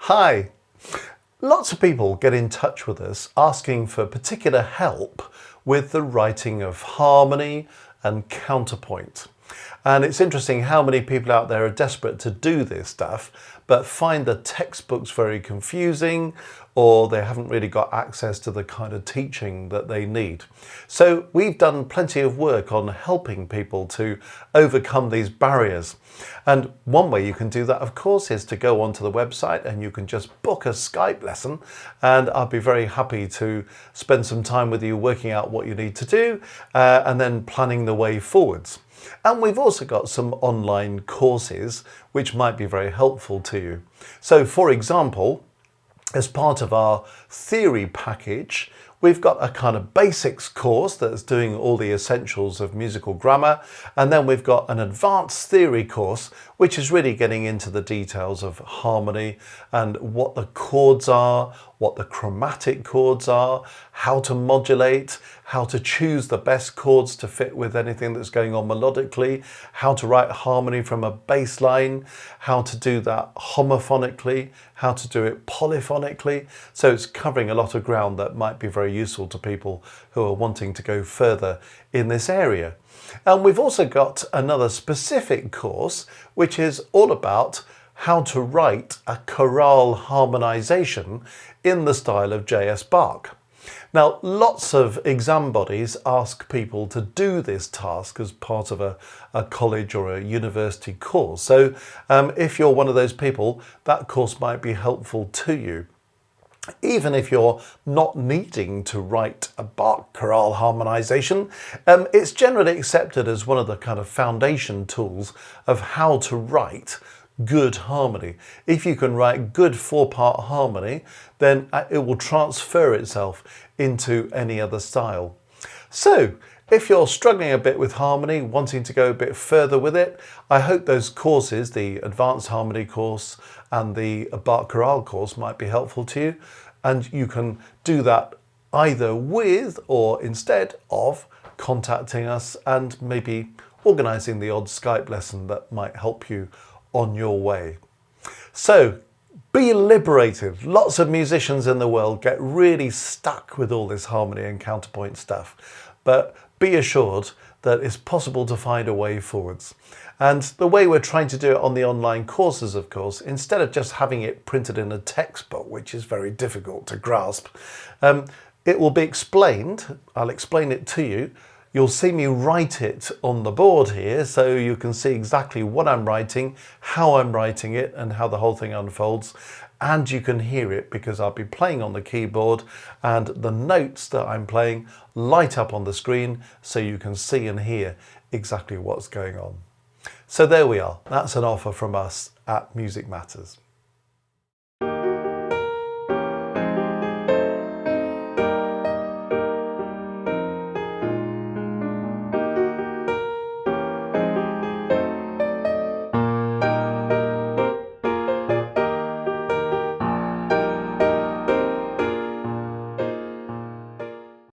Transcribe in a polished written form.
Hi! Lots of people get in touch with us asking for particular help with the writing of harmony and counterpoint. And it's interesting how many people out there are desperate to do this stuff, but find the textbooks very confusing, or they haven't really got access to the kind of teaching that they need. So we've done plenty of work on helping people to overcome these barriers. And one way you can do that, of course, is to go onto the website and you can just book a Skype lesson, and I'll be very happy to spend some time with you working out what you need to do and then planning the way forwards. And we've also got some online courses which might be very helpful to you. So for example, as part of our theory package, we've got a kind of basics course that's doing all the essentials of musical grammar, and then we've got an advanced theory course which is really getting into the details of harmony and what the chords are, what the chromatic chords are, how to modulate, how to choose the best chords to fit with anything that's going on melodically, how to write harmony from a bass line, how to do that homophonically, how to do it polyphonically. So it's covering a lot of ground that might be very useful to people who are wanting to go further in this area. And we've also got another specific course which is all about how to write a chorale harmonization in the style of J.S. Bach. Now, lots of exam bodies ask people to do this task as part of a college or a university course. So if you're one of those people, that course might be helpful to you. Even if you're not needing to write a Bach chorale harmonization, it's generally accepted as one of the kind of foundation tools of how to write good harmony. If you can write good four-part harmony, then it will transfer itself into any other style. So if you're struggling a bit with harmony, wanting to go a bit further with it, I hope those courses, the Advanced Harmony course and the Bach Chorale course, might be helpful to you. And you can do that either with or instead of contacting us and maybe organising the odd Skype lesson that might help you on your way. So be liberated. Lots of musicians in the world get really stuck with all this harmony and counterpoint stuff, but be assured that it's possible to find a way forwards. And the way we're trying to do it on the online courses, of course, instead of just having it printed in a textbook, which is very difficult to grasp, it will be explained. I'll explain it to you. You'll see me write it on the board here, so you can see exactly what I'm writing, how I'm writing it, and how the whole thing unfolds. And you can hear it because I'll be playing on the keyboard, and the notes that I'm playing light up on the screen so you can see and hear exactly what's going on. So there we are. That's an offer from us at Music Matters.